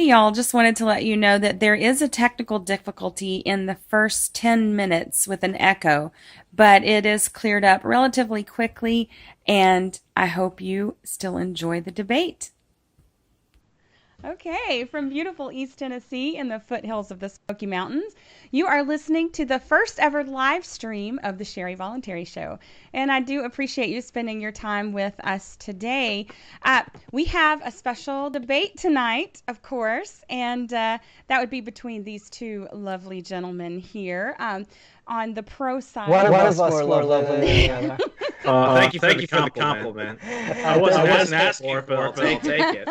Hey y'all, just wanted to let you know that there is a technical difficulty in the first 10 minutes with an echo, but it is cleared up relatively quickly, and I hope you still enjoy the debate. Okay, from beautiful East Tennessee in the foothills of the Smoky Mountains, you are listening to the first ever live stream of the Sherry Voluntary Show. And I do appreciate you spending your time with us today. We have a special debate tonight, of course, and that would be between these two lovely gentlemen here. On the pro side. One of us more lovely than the other. Thank you for the compliment. I wasn't asking for it, but I'll take it.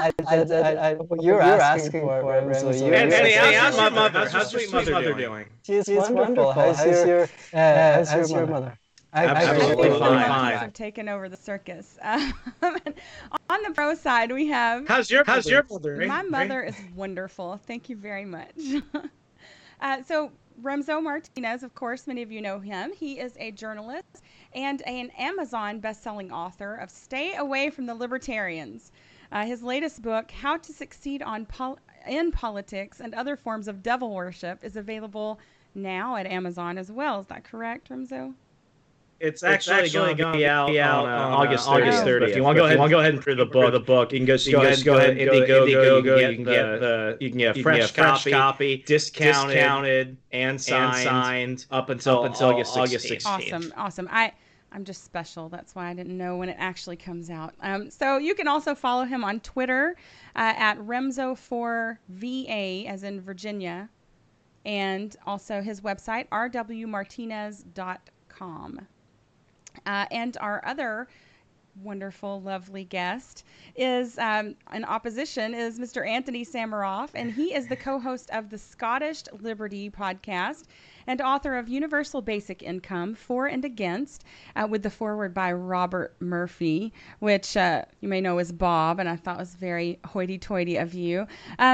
You're asking for it, Remso. Anthony, how's your mother? How's sweet mother doing? She's wonderful. How's your mother? Absolutely fine. I've taken over the circus. On the pro side, we have. How's your mother? My mother is wonderful. Thank you very much. So Remso Martinez, of course, many of you know him. He is a journalist and an Amazon best-selling author of Stay Away from the Libertarians. His latest book, How to Succeed in Politics and Other Forms of Devil Worship, is available now at Amazon as well. Is that correct, Remso? It's actually going to be out on August 30th. If you want to go ahead and read the book, you can go ahead and Indiegogo. You can get a fresh copy, discounted and signed up until August 16th. Awesome. I'm just special. That's why I didn't know when it actually comes out. So you can also follow him on Twitter at Remso4VA, as in Virginia, and also his website, rwmartinez.com. And our other wonderful, lovely guest is in opposition is Mr. Antony Sammeroff, and he is the co-host of the Scottish Liberty podcast and author of Universal Basic Income, For and Against, with the foreword by Robert Murphy, which you may know as Bob, and I thought was very hoity-toity of you.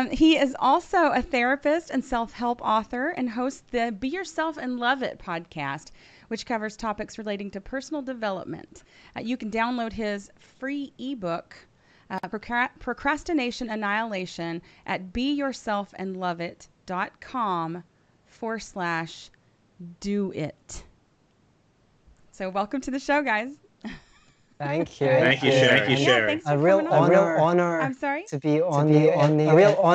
He is also a therapist and self-help author and hosts the Be Yourself and Love It podcast, which covers topics relating to personal development. You can download his free ebook, Procrastination Annihilation, at beyourselfandloveit.com/do-it. So welcome to the show, guys. Thank you. Thank you, Sherry. A real honor. I'm sorry? To be on the inaugural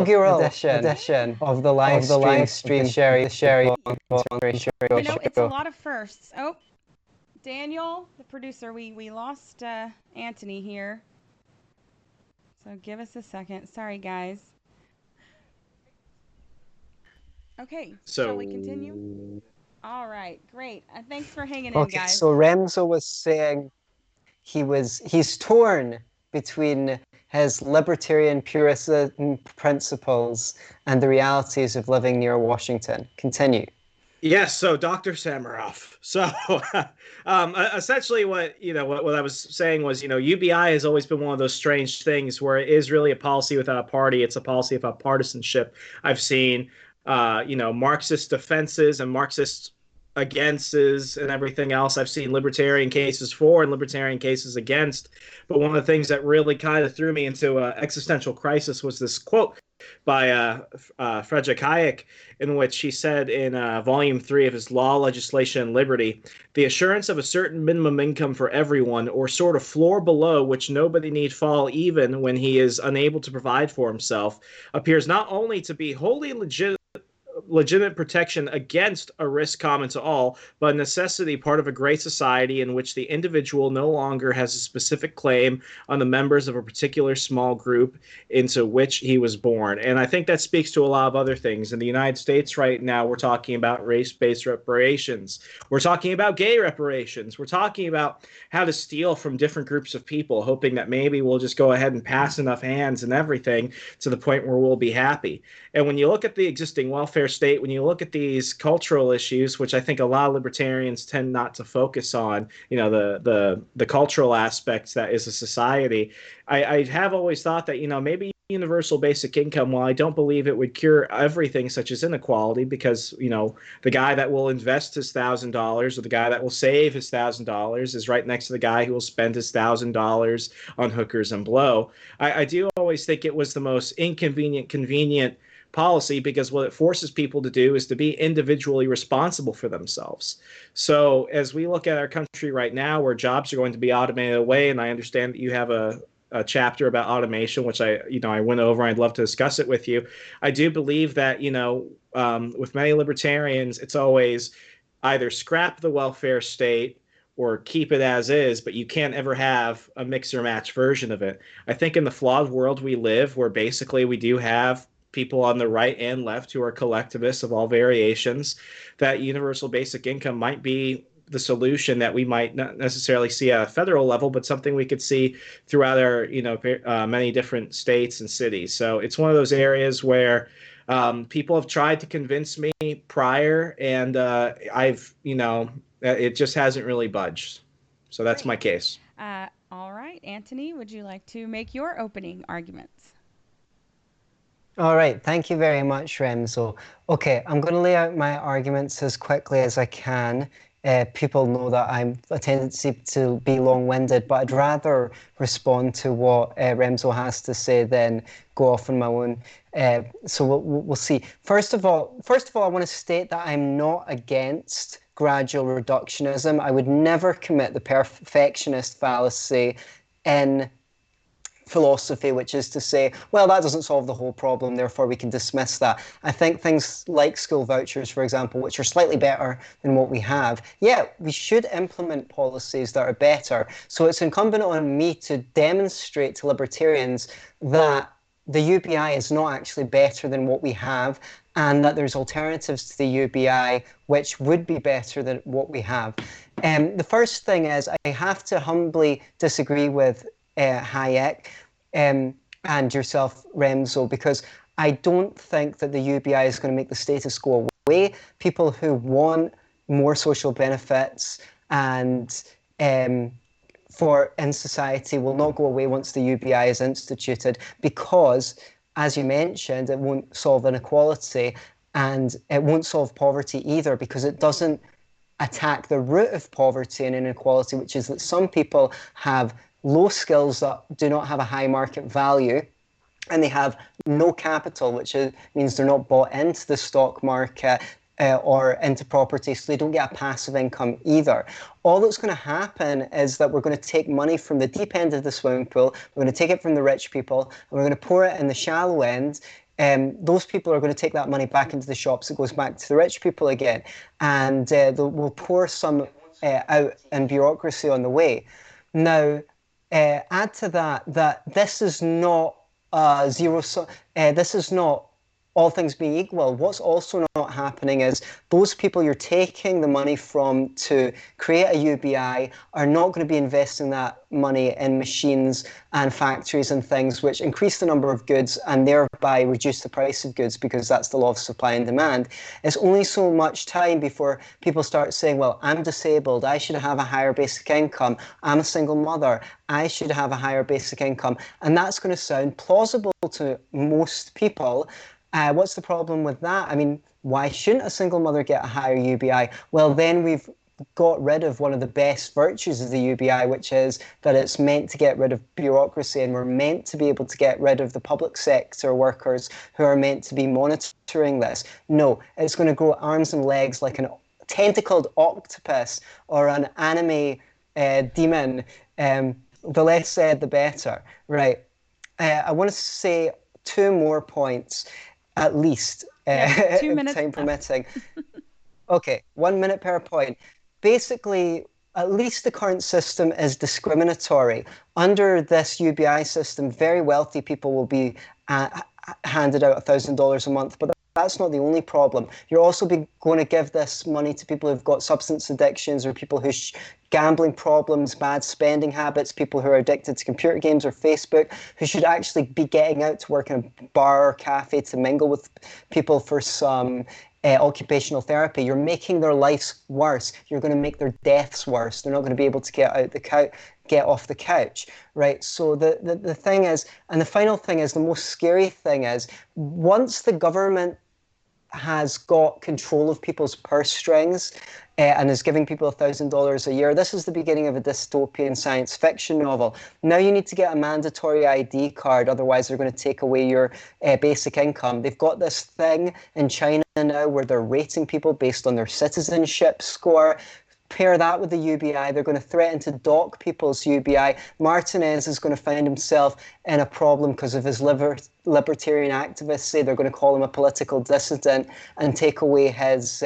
edition of the live stream. Sherry. I know it's a lot of firsts. Oh, Daniel, the producer, we lost Antony here. So give us a second. Sorry, guys. Okay, shall we continue? All right, great. Thanks for hanging in, guys. So Remso was saying he's torn between his libertarian Puritan principles and the realities of living near Washington. Continue. Yes, so Dr. Sammeroff. So essentially what I was saying was, UBI has always been one of those strange things where it is really a policy without a party. It's a policy without partisanship. I've seen Marxist defenses and Marxist againsts and everything else. I've seen libertarian cases for and libertarian cases against. But one of the things that really kind of threw me into an existential crisis was this quote by Friedrich Hayek, in which he said in Volume 3 of his Law, Legislation, and Liberty, the assurance of a certain minimum income for everyone, or sort of floor below which nobody need fall even when he is unable to provide for himself, appears not only to be wholly legitimate protection against a risk common to all, but a necessity part of a great society in which the individual no longer has a specific claim on the members of a particular small group into which he was born. And I think that speaks to a lot of other things. In the United States right now, we're talking about race-based reparations. We're talking about gay reparations. We're talking about how to steal from different groups of people, hoping that maybe we'll just go ahead and pass enough hands and everything to the point where we'll be happy. And when you look at the existing welfare state, when you look at these cultural issues, which I think a lot of libertarians tend not to focus on, the cultural aspects that is a society, I have always thought that, maybe universal basic income, while I don't believe it would cure everything, such as inequality, because, the guy that will invest his $1,000 or the guy that will save his $1,000 is right next to the guy who will spend his $1,000 on hookers and blow. I do always think it was the most convenient policy, because what it forces people to do is to be individually responsible for themselves. So as we look at our country right now, where jobs are going to be automated away, and I understand that you have a chapter about automation, which I went over, and I'd love to discuss it with you. I do believe that, with many libertarians, it's always either scrap the welfare state or keep it as is, but you can't ever have a mix or match version of it. I think in the flawed world we live, where basically we do have people on the right and left who are collectivists of all variations, that universal basic income might be the solution that we might not necessarily see at a federal level, but something we could see throughout our, many different states and cities. So it's one of those areas where people have tried to convince me prior, and it just hasn't really budged. So that's my case. All right, Antony, would you like to make your opening arguments? All right, thank you very much, Remso. Okay, I'm going to lay out my arguments as quickly as I can. People know that I'm a tendency to be long-winded, but I'd rather respond to what Remso has to say than go off on my own. So we'll see. First of all, I want to state that I'm not against gradual reductionism. I would never commit the perfectionist fallacy in philosophy, which is to say, well, that doesn't solve the whole problem, therefore we can dismiss that. I think things like school vouchers, for example, which are slightly better than what we have, we should implement policies that are better. So it's incumbent on me to demonstrate to libertarians that the UBI is not actually better than what we have, and that there's alternatives to the UBI which would be better than what we have. The first thing is, I have to humbly disagree with Hayek and yourself, Remso, because I don't think that the UBI is going to make the status quo away. People who want more social benefits and in society will not go away once the UBI is instituted, because, as you mentioned, it won't solve inequality, and it won't solve poverty either, because it doesn't attack the root of poverty and inequality, which is that some people have low skills that do not have a high market value, and they have no capital, which means they're not bought into the stock market or into property, so they don't get a passive income either. All that's going to happen is that we're going to take money from the deep end of the swimming pool, we're going to take it from the rich people, and we're going to pour it in the shallow end. Those people are going to take that money back into the shops. It goes back to the rich people again, and we'll pour some out in bureaucracy on the way. Now, add to that this is not this is not all things being equal. What's also not happening is those people you're taking the money from to create a UBI are not going to be investing that money in machines and factories and things which increase the number of goods and thereby reduce the price of goods, because that's the law of supply and demand. It's only so much time before people start saying, well, I'm disabled, I should have a higher basic income, I'm a single mother, I should have a higher basic income. And that's going to sound plausible to most people. What's the problem with that? I mean, why shouldn't a single mother get a higher UBI? Well, then we've got rid of one of the best virtues of the UBI, which is that it's meant to get rid of bureaucracy, and we're meant to be able to get rid of the public sector workers who are meant to be monitoring this. No, it's going to grow arms and legs like a tentacled octopus or an anime demon. The less said, the better. Right. I want to say two more points. At least, 2 minutes time permitting. Okay, 1 minute per point. Basically, at least the current system is discriminatory. Under this UBI system, very wealthy people will be handed out $1,000 a month, but that's not the only problem. You're also going to give this money to people who've got substance addictions, or people who gambling problems, bad spending habits, people who are addicted to computer games or Facebook, who should actually be getting out to work in a bar or cafe to mingle with people for some occupational therapy, you're making their lives worse. You're going to make their deaths worse. They're not going to be able to get off the couch, right? So the thing is, and the final thing is, the most scary thing is, once the government has got control of people's purse strings and is giving people $1,000 a year. This is the beginning of a dystopian science fiction novel. Now you need to get a mandatory ID card, otherwise they're going to take away your basic income. They've got this thing in China now where they're rating people based on their citizenship score. Pair that with the UBI, they're going to threaten to dock people's UBI. Martinez is going to find himself in a problem because of his libertarian activists say they're going to call him a political dissident and take away his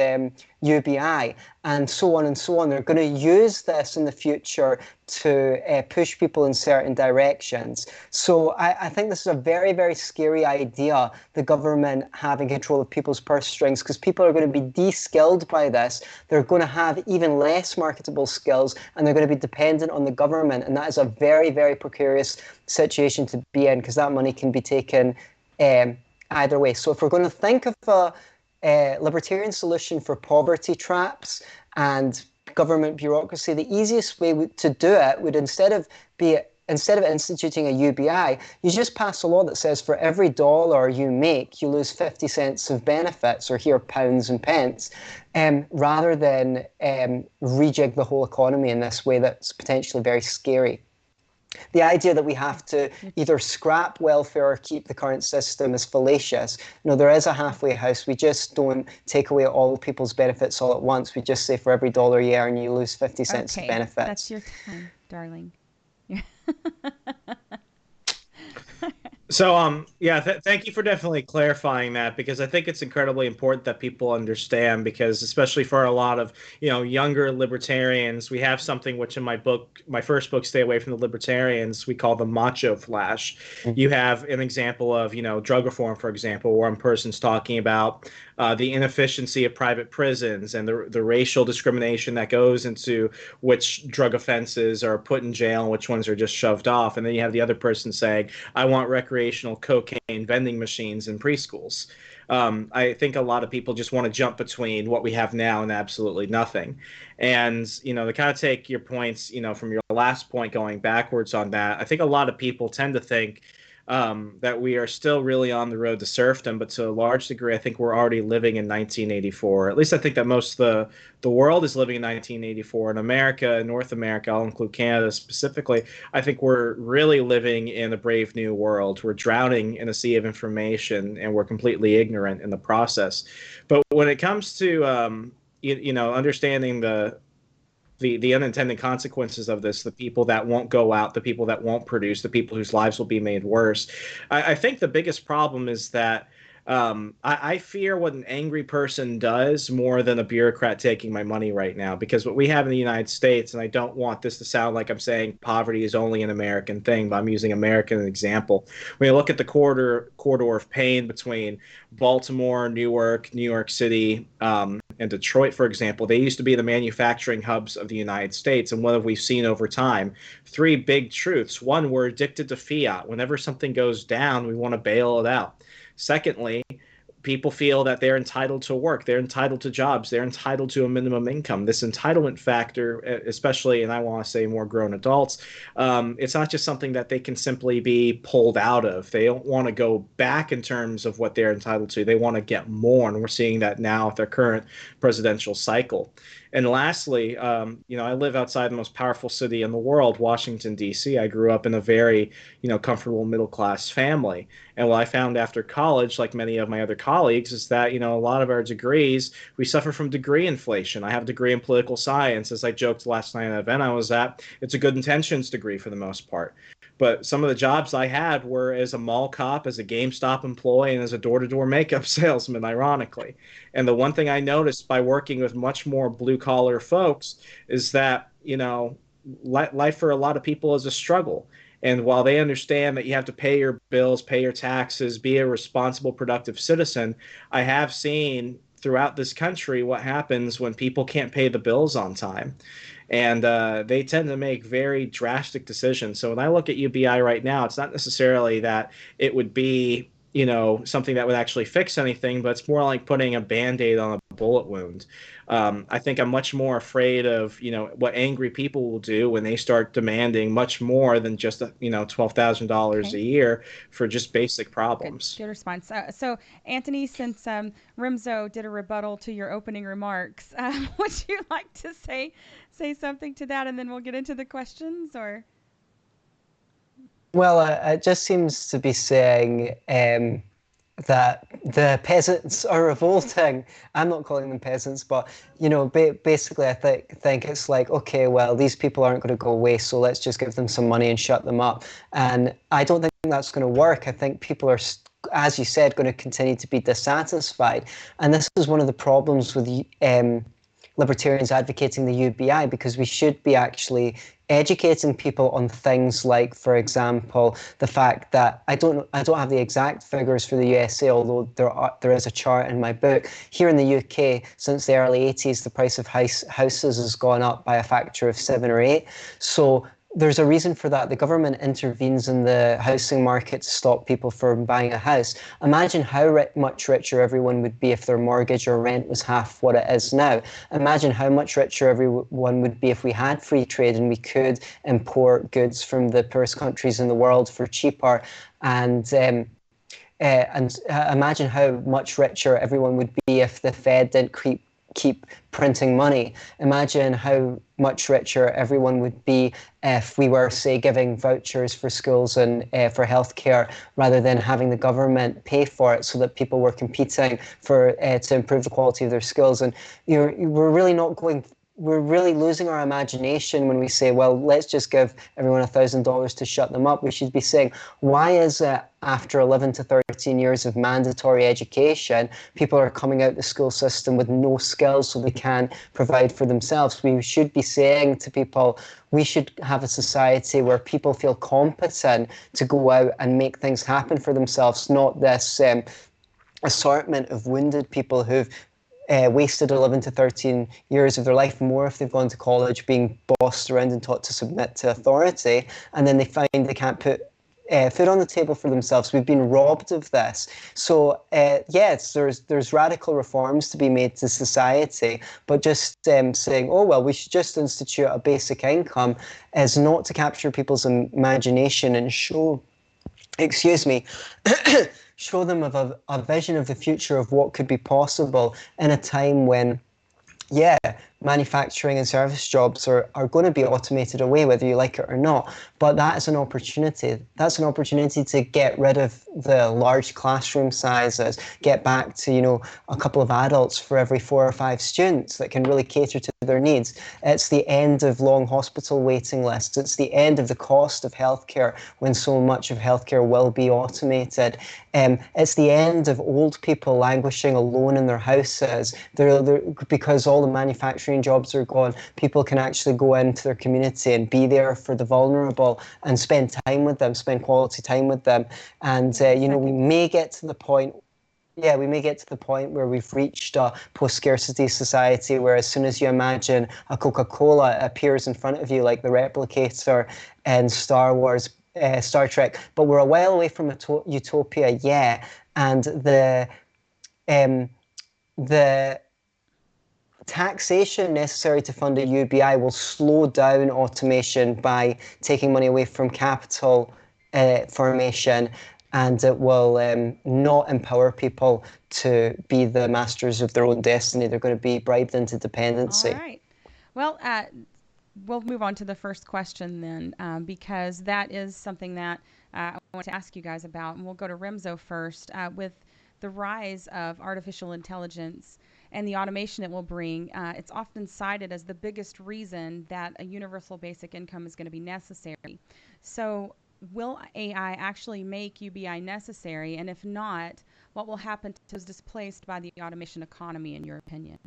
UBI, and so on and so on. They're going to use this in the future to push people in certain directions. So I think this is a very, very scary idea, the government having control of people's purse strings, because people are going to be de-skilled by this. They're going to have even less marketable skills, and they're going to be dependent on the government. And that is a very, very precarious situation to be in, because that money can be taken either way. So if we're going to think of a libertarian solution for poverty traps and government bureaucracy, the easiest way to do it would, instead of instituting a UBI, you just pass a law that says for every dollar you make, you lose 50 cents of benefits, or here pounds and pence, rather than rejig the whole economy in this way that's potentially very scary. The idea that we have to either scrap welfare or keep the current system is fallacious. No, there is a halfway house. We just don't take away all people's benefits all at once. We just say for every dollar you earn, you lose 50 cents of benefits. That's your time, darling. So, thank you for definitely clarifying that, because I think it's incredibly important that people understand, because especially for a lot of, younger libertarians, we have something which in my first book, Stay Away from the Libertarians, we call the macho flash. Mm-hmm. You have an example of, drug reform, for example, where one person's talking about the inefficiency of private prisons and the racial discrimination that goes into which drug offenses are put in jail and which ones are just shoved off. And then you have the other person saying, I want recreational cocaine vending machines in preschools. I think a lot of people just want to jump between what we have now and absolutely nothing. And, to kind of take your points, from your last point going backwards on that, I think a lot of people tend to think that we are still really on the road to serfdom, but to a large degree, I think we're already living in 1984. At least I think that most of the world is living in 1984. In America, North America, I'll include Canada specifically, I think we're really living in a brave new world. We're drowning in a sea of information, and we're completely ignorant in the process. But when it comes to, understanding the unintended consequences of this, the people that won't go out, the people that won't produce, the people whose lives will be made worse. I think the biggest problem is that I fear what an angry person does more than a bureaucrat taking my money right now, because what we have in the United States, and I don't want this to sound like I'm saying poverty is only an American thing, but I'm using America as an example. When you look at the corridor of pain between Baltimore, Newark, New York City, and Detroit, for example, they used to be the manufacturing hubs of the United States. And what have we seen over time? 3 big truths. One, we're addicted to fiat. Whenever something goes down, we want to bail it out. Secondly, people feel that they're entitled to work, they're entitled to jobs, they're entitled to a minimum income. This entitlement factor, especially, and I want to say more grown adults, it's not just something that they can simply be pulled out of. They don't want to go back in terms of what they're entitled to. They want to get more, and we're seeing that now with their current presidential cycle. And lastly, I live outside the most powerful city in the world, Washington, D.C. I grew up in a very, comfortable middle-class family. And what I found after college, like many of my other colleagues, is that, a lot of our degrees, we suffer from degree inflation. I have a degree in political science. As I joked last night at an event I was at, it's a good intentions degree for the most part. But some of the jobs I had were as a mall cop, as a GameStop employee, and as a door-to-door makeup salesman, ironically. And the one thing I noticed by working with much more blue-collar folks is that, life for a lot of people is a struggle. And while they understand that you have to pay your bills, pay your taxes, be a responsible, productive citizen, I have seen throughout this country what happens when people can't pay the bills on time. And they tend to make very drastic decisions. So when I look at UBI right now, it's not necessarily that it would be, something that would actually fix anything, but it's more like putting a Band-Aid on a bullet wound. I think I'm much more afraid of, what angry people will do when they start demanding much more than just, $12,000 Okay. a year for just basic Good, problems. good response. So, Anthony, since Remso did a rebuttal to your opening remarks, would you like to say something to that, and then we'll get into the questions? Or Well, it just seems to be saying that the peasants are revolting. I'm not calling them peasants, but basically, I think it's like, okay, well, these people aren't going to go away, so let's just give them some money and shut them up. And I don't think that's going to work. I think people are, as you said, going to continue to be dissatisfied, and this is one of the problems with libertarians advocating the UBI, because we should be actually educating people on things like, for example, the fact that I don't have the exact figures for the USA, although there is a chart in my book. Here in the UK, since the early 80s, the price of houses has gone up by a factor of 7 or 8. So there's a reason for that. The government intervenes in the housing market to stop people from buying a house. Imagine how much richer everyone would be if their mortgage or rent was half what it is now. Imagine how much richer everyone would be if we had free trade and we could import goods from the poorest countries in the world for cheaper. And imagine how much richer everyone would be if the Fed didn't keep printing money. Imagine how much richer everyone would be if we were, say, giving vouchers for schools and for healthcare rather than having the government pay for it, so that people were competing to improve the quality of their skills. And we're really losing our imagination when we say, well, let's just give everyone $1,000 to shut them up. We should be saying, why is it after 11 to 13 years of mandatory education, people are coming out the school system with no skills so they can provide for themselves? We should be saying to people, we should have a society where people feel competent to go out and make things happen for themselves, not this assortment of wounded people who've wasted 11 to 13 years of their life, more if they've gone to college, being bossed around and taught to submit to authority, and then they find they can't put food on the table for themselves. We've been robbed of this. So yes, there's radical reforms to be made to society, but just saying, oh well, we should just institute a basic income is not to capture people's imagination and show show them of a vision of the future of what could be possible in a time when, manufacturing and service jobs are going to be automated away, whether you like it or not. But that is an opportunity. That's an opportunity to get rid of the large classroom sizes, get back to, a couple of adults for every 4 or 5 students that can really cater to their needs. It's the end of long hospital waiting lists. It's the end of the cost of healthcare when so much of healthcare will be automated. It's the end of old people languishing alone in their houses. Because all the manufacturing jobs are gone, people can actually go into their community and be there for the vulnerable and spend time with them, spend quality time with them. And, we may get to the point where we've reached a post-scarcity society where as soon as you imagine a Coca-Cola, it appears in front of you like the replicator in Star Wars, Star Trek. But we're a while away from utopia, and the taxation necessary to fund a UBI will slow down automation by taking money away from capital formation, and it will not empower people to be the masters of their own destiny. They're going to be bribed into dependency. all right. Well, we'll move on to the first question then, because that is something that I want to ask you guys about. And we'll go to Remso first. With the rise of artificial intelligence and the automation it will bring, it's often cited as the biggest reason that a universal basic income is going to be necessary. So, will AI actually make UBI necessary? And if not, what will happen to those displaced by the automation economy, in your opinion?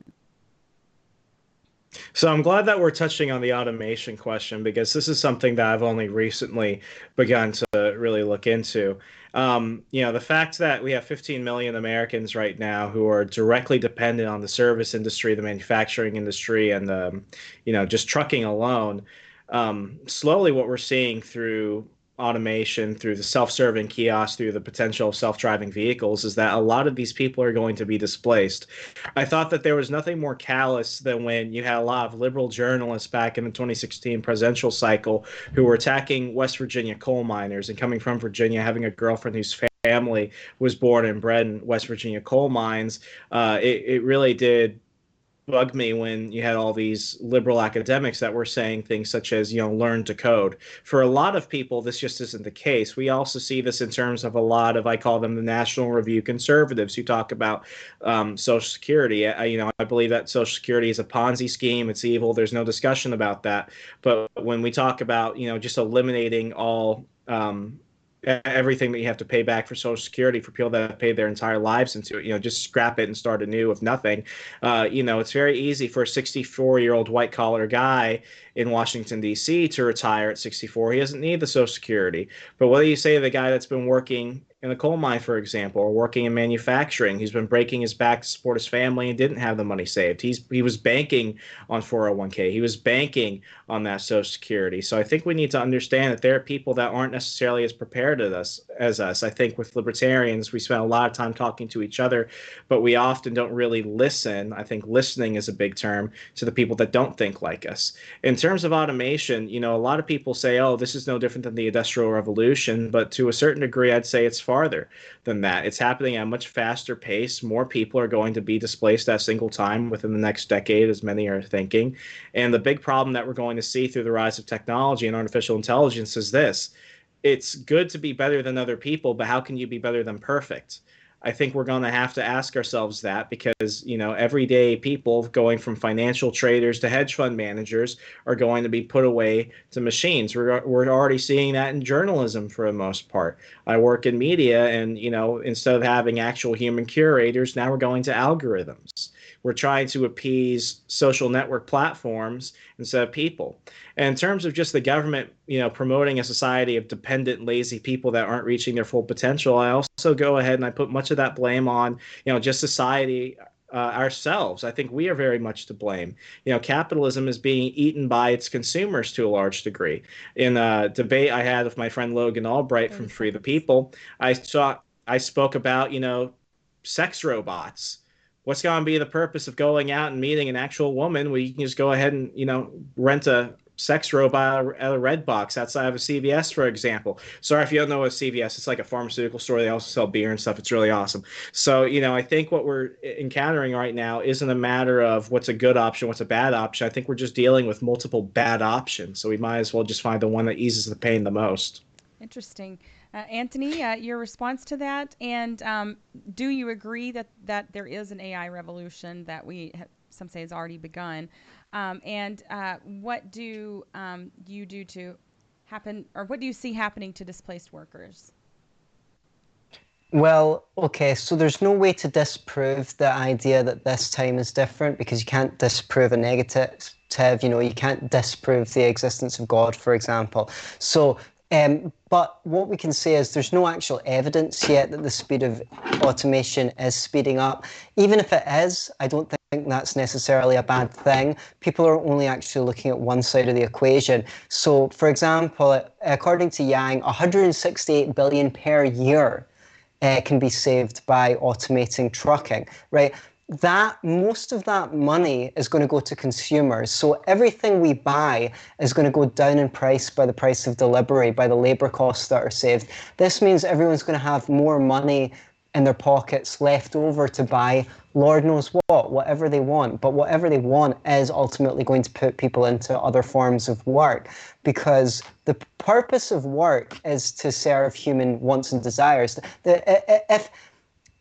So I'm glad that we're touching on the automation question, because this is something that I've only recently begun to really look into. The fact that we have 15 million Americans right now who are directly dependent on the service industry, the manufacturing industry, and just trucking alone. Slowly, what we're seeing through automation, through the self-serving kiosks, through the potential of self-driving vehicles, is that a lot of these people are going to be displaced. I thought that there was nothing more callous than when you had a lot of liberal journalists back in the 2016 presidential cycle who were attacking West Virginia coal miners, and coming from Virginia, having a girlfriend whose family was born and bred in West Virginia coal mines. It really did bugged me when you had all these liberal academics that were saying things such as, learn to code. For a lot of people, this just isn't the case. We also see this in terms of a lot of, I call them the National Review conservatives, who talk about Social Security. I believe that Social Security is a Ponzi scheme. It's evil. There's no discussion about that. But when we talk about, just eliminating all everything that you have to pay back for Social Security for people that have paid their entire lives into it, just scrap it and start anew with nothing. It's very easy for a 64-year-old white collar guy in Washington, D.C. to retire at 64. He doesn't need the Social Security. But what do you say to the guy that's been working in a coal mine, for example, or working in manufacturing? He's been breaking his back to support his family and didn't have the money saved. He was banking on 401k. He was banking on that Social Security. So I think we need to understand that there are people that aren't necessarily as prepared as us. I think with libertarians, we spend a lot of time talking to each other, but we often don't really listen. I think listening is a big term to the people that don't think like us. In terms of automation, a lot of people say, oh, this is no different than the Industrial Revolution, but to a certain degree, I'd say it's farther than that. It's happening at a much faster pace. More people are going to be displaced at a single time within the next decade, as many are thinking. And the big problem that we're going to see through the rise of technology and artificial intelligence is this. It's good to be better than other people, but how can you be better than perfect? I think we're going to have to ask ourselves that, because, everyday people going from financial traders to hedge fund managers are going to be put away to machines. We're already seeing that in journalism for the most part. I work in media, and, instead of having actual human curators, now we're going to algorithms. We're trying to appease social network platforms instead of people. And in terms of just the government, promoting a society of dependent, lazy people that aren't reaching their full potential, I also go ahead and I put much of that blame on, just society ourselves. I think we are very much to blame. Capitalism is being eaten by its consumers to a large degree. In a debate I had with my friend Logan Albright from Free the People, I spoke about, sex robots. What's going to be the purpose of going out and meeting an actual woman where you can just go ahead and, rent a sex robot at a red box outside of a CVS, for example? Sorry if you don't know what a CVS, it's like a pharmaceutical store. They also sell beer and stuff. It's really awesome. So, I think what we're encountering right now isn't a matter of what's a good option, what's a bad option. I think we're just dealing with multiple bad options. So we might as well just find the one that eases the pain the most. Interesting. Anthony, your response to that, and do you agree that there is an AI revolution that some say has already begun? And what do you do to happen, or what do you see happening to displaced workers? Well, okay, so there's no way to disprove the idea that this time is different, because you can't disprove a negative, you can't disprove the existence of God, for example. So, but what we can say is there's no actual evidence yet that the speed of automation is speeding up. Even if it is, I don't think that's necessarily a bad thing. People are only actually looking at one side of the equation. So, for example, according to Yang, 168 billion per year can be saved by automating trucking, right? Most of that money is going to go to consumers. So everything we buy is going to go down in price by the price of delivery, by the labor costs that are saved. This means everyone's going to have more money in their pockets left over to buy Lord knows whatever they want. But whatever they want is ultimately going to put people into other forms of work, because the purpose of work is to serve human wants and desires.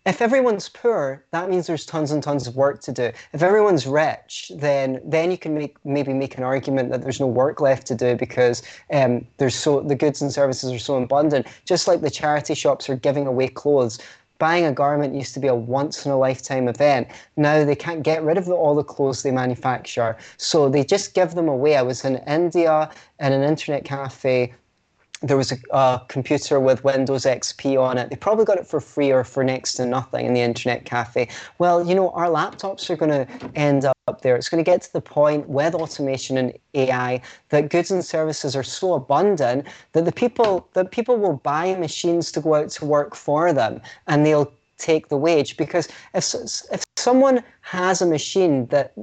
If everyone's poor, that means there's tons and tons of work to do. If everyone's rich, then you can maybe make an argument that there's no work left to do, because the goods and services are so abundant. Just like the charity shops are giving away clothes. Buying a garment used to be a once-in-a-lifetime event. Now they can't get rid of all the clothes they manufacture, so they just give them away. I was in India in an internet cafe there was a computer with Windows XP on it. They probably got it for free or for next to nothing in the internet cafe. Well, you know, our laptops are going to end up there. It's going to get to the point with automation and AI that goods and services are so abundant that the people will buy machines to go out to work for them, and they'll take the wage. Because if someone has a machine that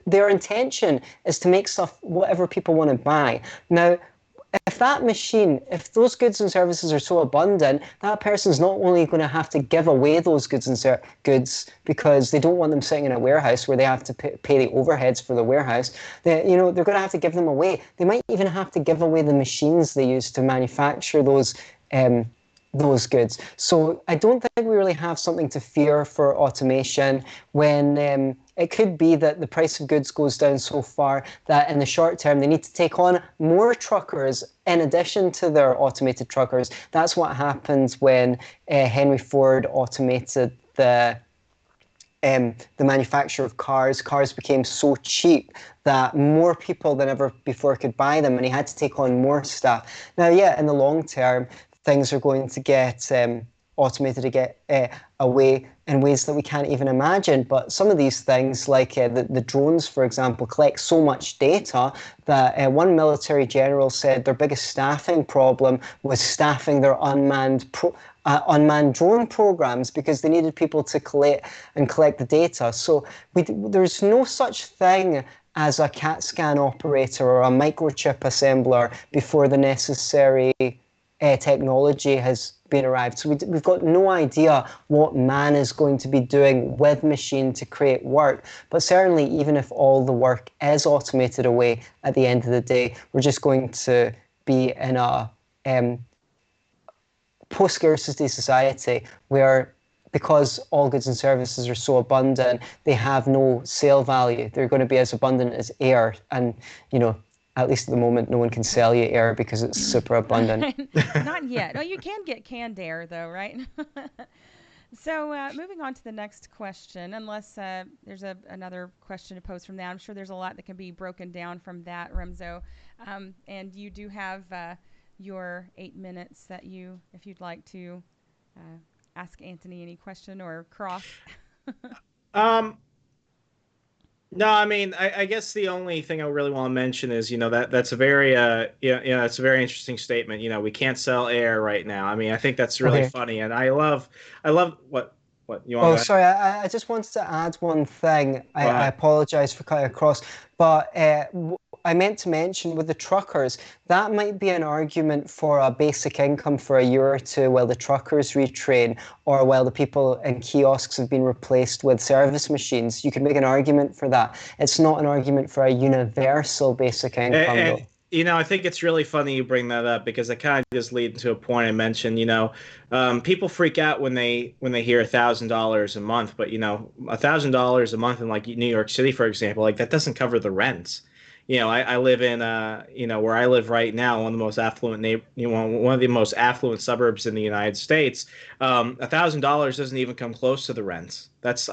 their intention is to make stuff whatever people want to buy. Now, if that machine, if those goods and services are so abundant, that person's not only going to have to give away those goods and goods because they don't want them sitting in a warehouse where they have to pay the overheads for the warehouse. They're going to have to give them away. They might even have to give away the machines they use to manufacture those goods. So I don't think we really have something to fear for automation when it could be that the price of goods goes down so far that in the short term they need to take on more truckers in addition to their automated truckers. That's what happened when Henry Ford automated the manufacture of cars. Cars became so cheap that more people than ever before could buy them, and he had to take on more staff. Now, yeah, in the long term, things are going to get automated to get away in ways that we can't even imagine. But some of these things, like the drones, for example, collect so much data that one military general said their biggest staffing problem was staffing their unmanned drone programs because they needed people to collect the data. So there's no such thing as a CAT scan operator or a microchip assembler before the necessary technology has been arrived. So we've got no idea what man is going to be doing with machine to create work. But certainly, even if all the work is automated away at the end of the day, we're just going to be in a post-scarcity society where, because all goods and services are so abundant, they have no sale value. They're going to be as abundant as air. And, you know, at least at the moment, no one can sell you air because it's super abundant. Not yet. No, you can get canned air, though, right? So moving on to the next question, unless there's another question to pose from that. I'm sure there's a lot that can be broken down from that, Remso. And you do have your 8 minutes that if you'd like to ask Antony any question or cross. No, I mean, I guess the only thing I really want to mention is, that's a very, it's a very interesting statement. We can't sell air right now. I mean, I think that's really funny, and I love what you want. Oh, sorry, I just wanted to add one thing. I apologize for cutting across, but I meant to mention with the truckers, that might be an argument for a basic income for a year or two while the truckers retrain or while the people in kiosks have been replaced with service machines. You could make an argument for that. It's not an argument for a universal basic income, though. I think it's really funny you bring that up because it kind of just leads to a point I mentioned. People freak out when they hear $1,000 a month, but $1,000 a month in like New York City, for example, like that doesn't cover the rents. I live in where I live right now, one of the most affluent one of the most affluent suburbs in the United States. $1,000 doesn't even come close to the rents. That's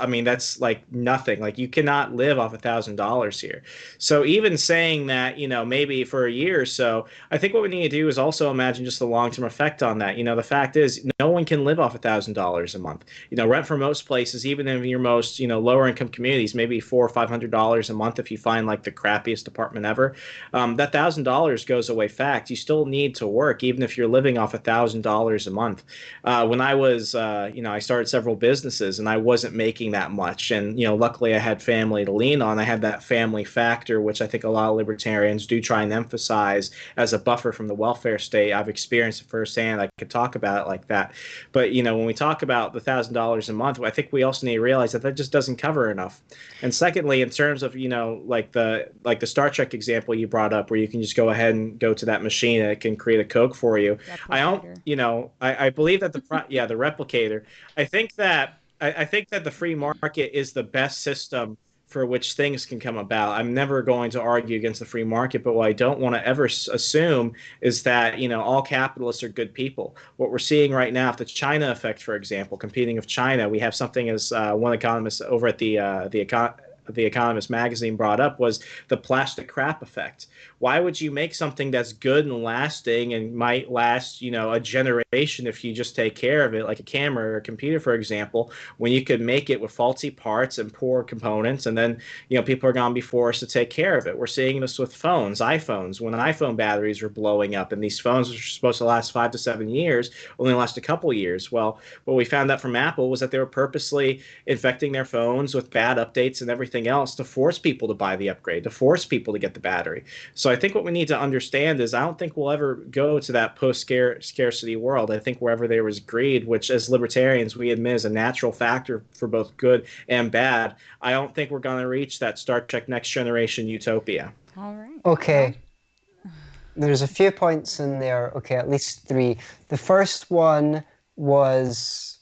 like nothing. Like you cannot live off $1,000 here. So even saying that, maybe for a year or so, I think what we need to do is also imagine just the long-term effect on that. The fact is no one can live off $1,000 a month. Rent for most places, even in your most, lower income communities, maybe $400 or $500 a month if you find like the crappiest apartment ever. That $1,000 goes away fast. You still need to work, even if you're living off $1,000 a month. When I was, I started several businesses and I wasn't making that much. And, luckily I had family to lean on. I had that family factor, which I think a lot of libertarians do try and emphasize as a buffer from the welfare state. I've experienced it firsthand. I could talk about it like that. But, when we talk about the $1,000 a month, I think we also need to realize that just doesn't cover enough. And secondly, in terms of, like the Star Trek example you brought up, where you can just go ahead and go to that machine and it can create a Coke for you. I believe that the replicator, I think that the free market is the best system for which things can come about. I'm never going to argue against the free market, but what I don't want to ever assume is that, all capitalists are good people. What we're seeing right now, if the China effect, for example, competing with China, we have something as one economist over at the the Economist magazine brought up was the plastic crap effect. Why would you make something that's good and lasting and might last, a generation if you just take care of it, like a camera or a computer, for example, when you could make it with faulty parts and poor components, and then, people are going to be forced to take care of it. We're seeing this with iPhones, when iPhone batteries were blowing up, and these phones are supposed to last 5 to 7 years, only last a couple years. Well, what we found out from Apple was that they were purposely infecting their phones with bad updates and everything else to force people to buy the upgrade, to force people to get the battery. So I think what we need to understand is I don't think we'll ever go to that post-scarcity world. I think wherever there was greed, which as libertarians we admit is a natural factor for both good and bad, I don't think we're going to reach that Star Trek Next Generation utopia. All right. Okay. There's a few points in there. Okay, at least 3. The first one was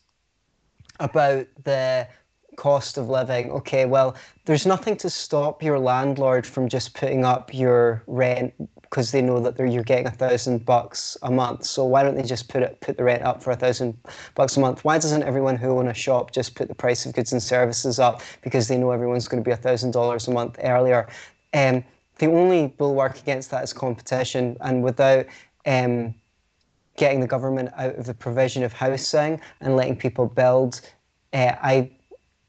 about the cost of living. Okay, well, there's nothing to stop your landlord from just putting up your rent because they know that you're getting $1,000 a month. So why don't they just put the rent up for $1,000 a month? Why doesn't everyone who own a shop just put the price of goods and services up because they know everyone's going to be $1,000 a month earlier? The only bulwark against that is competition, and without getting the government out of the provision of housing and letting people build, I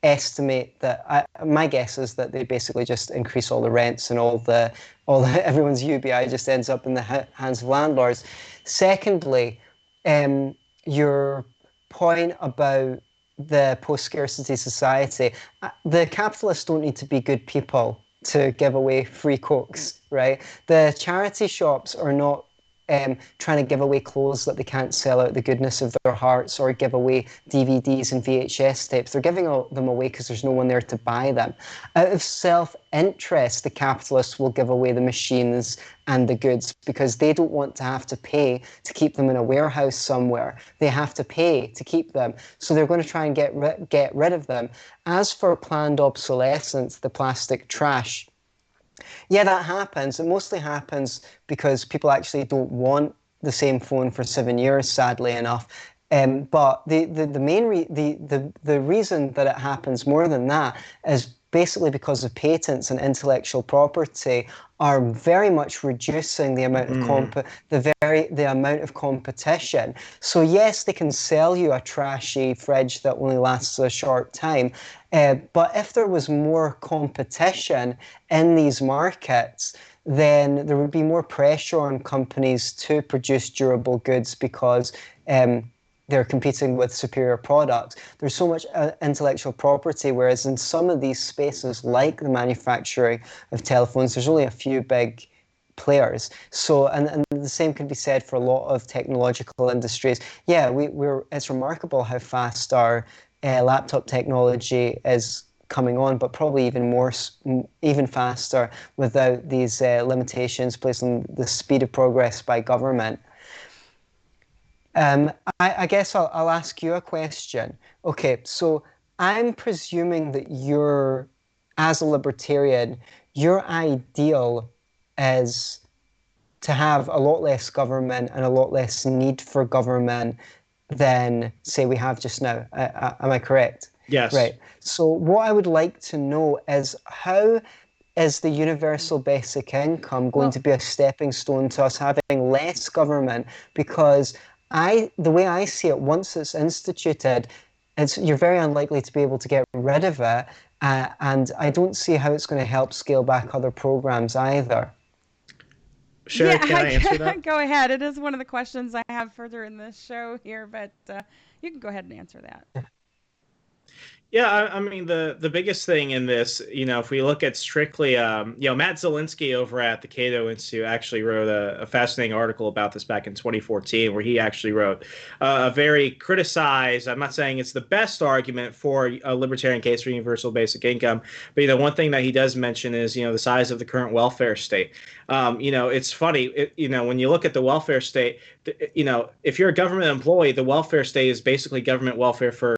estimate that my guess is that they basically just increase all the rents and everyone's UBI just ends up in the hands of landlords. Secondly, your point about the post-scarcity society, the capitalists don't need to be good people to give away free cokes, right? The charity shops are not trying to give away clothes that they can't sell out the goodness of their hearts, or give away DVDs and VHS tapes. They're giving them away because there's no one there to buy them. Out of self-interest, the capitalists will give away the machines and the goods because they don't want to have to pay to keep them in a warehouse somewhere. They have to pay to keep them. So they're going to try and get rid of them. As for planned obsolescence, the plastic trash, yeah, that happens. It mostly happens because people actually don't want the same phone for 7 years, sadly enough. But the reason that it happens more than that is basically because of patents and intellectual property are very much reducing the amount of the amount of competition. So yes, they can sell you a trashy fridge that only lasts a short time, but if there was more competition in these markets, then there would be more pressure on companies to produce durable goods because they're competing with superior products. There's so much intellectual property, whereas in some of these spaces, like the manufacturing of telephones, there's only a few big players. So, and the same can be said for a lot of technological industries. Yeah, it's remarkable how fast our laptop technology is coming on, but probably even faster without these limitations placed on the speed of progress by government. I guess I'll ask you a question. Okay, so I'm presuming that as a libertarian, your ideal is to have a lot less government and a lot less need for government than, say, we have just now. Am I correct? Yes. Right. So what I would like to know is, how is the universal basic income going to be a stepping stone to us having less government? Because the way I see it, once it's instituted, you're very unlikely to be able to get rid of it, and I don't see how it's going to help scale back other programs either. Sure, can I answer that? Go ahead. It is one of the questions I have further in the show here, but you can go ahead and answer that. Yeah, I mean, the biggest thing in this, if we look at strictly, Matt Zielinski over at the Cato Institute actually wrote a fascinating article about this back in 2014, where he actually wrote a very criticized, I'm not saying it's the best argument for a libertarian case for universal basic income, but, one thing that he does mention is, the size of the current welfare state. It's funny, when you look at the welfare state, if you're a government employee, the welfare state is basically government welfare for